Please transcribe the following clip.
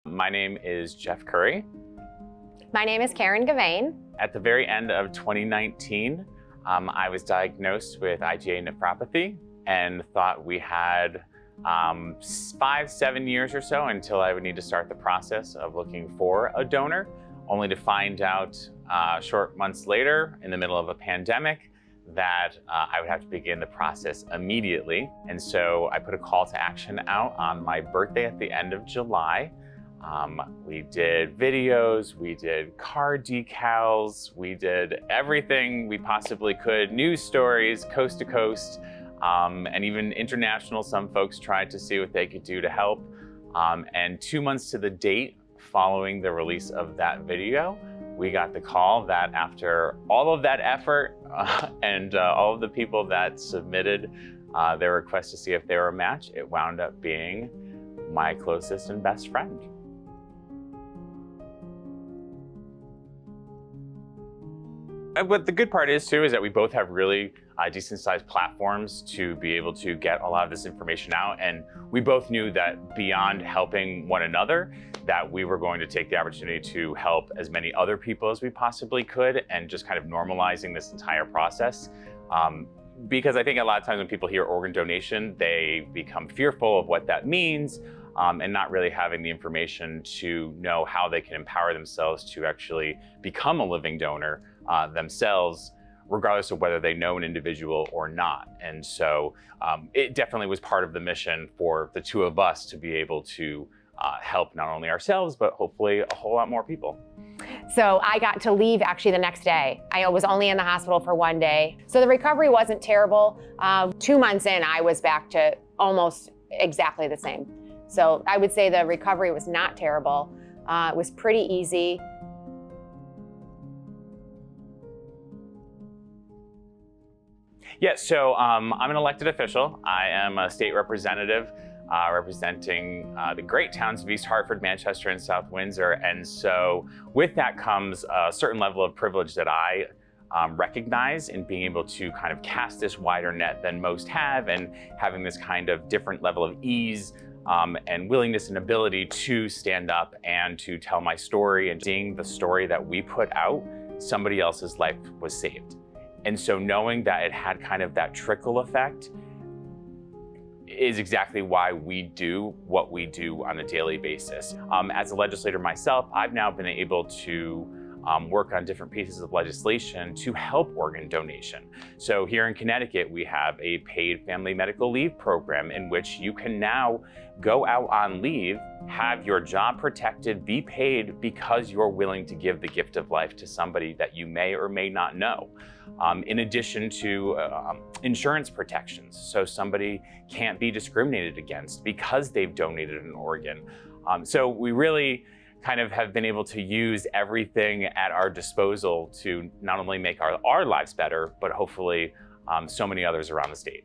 My name is Jeff Currey. My name is Gauvain. At the very end of 2019, I was diagnosed with IgA nephropathy and thought we had 5-7 years or so until I would need to start the process of looking for a donor, only to find out short months later, in the middle of a pandemic, that I would have to begin the process immediately. And so I put a call to action out on my birthday at the end of July. We did videos, we did car decals, we did everything we possibly could, news stories, coast to coast, and even international. Some folks tried to see what they could do to help. And 2 months to the date following the release of that video, we got the call that after all of that effort and all of the people that submitted their request to see if they were a match, it wound up being my closest and best friend. What the good part is too is that we both have really decent sized platforms to be able to get a lot of this information out, and we both knew that beyond helping one another, that we were going to take the opportunity to help as many other people as we possibly could, and just kind of normalizing this entire process. Because I think a lot of times when people hear organ donation, they become fearful of what that means, and not really having the information to know how they can empower themselves to actually become a living donor themselves, regardless of whether they know an individual or not. And so it definitely was part of the mission for the two of us to be able to help not only ourselves, but hopefully a whole lot more people. So I got to leave actually the next day. I was only in the hospital for 1 day. So the recovery wasn't terrible. 2 months in, I was back to almost exactly the same. So I would say the recovery was not terrible. It was pretty easy. Yeah, so I'm an elected official. I am a state representative representing the great towns of East Hartford, Manchester, and South Windsor. And so with that comes a certain level of privilege that I recognize in being able to kind of cast this wider net than most have, and having this kind of different level of ease and willingness and ability to stand up and to tell my story, and seeing the story that we put out, somebody else's life was saved. And so knowing that it had kind of that trickle effect is exactly why we do what we do on a daily basis. As a legislator myself, I've now been able to work on different pieces of legislation to help organ donation. So here in Connecticut, we have a paid family medical leave program in which you can now go out on leave, have your job protected, be paid because you're willing to give the gift of life to somebody that you may or may not know. In addition to insurance protections, so somebody can't be discriminated against because they've donated an organ. So we really kind of have been able to use everything at our disposal to not only make our lives better, but hopefully so many others around the state.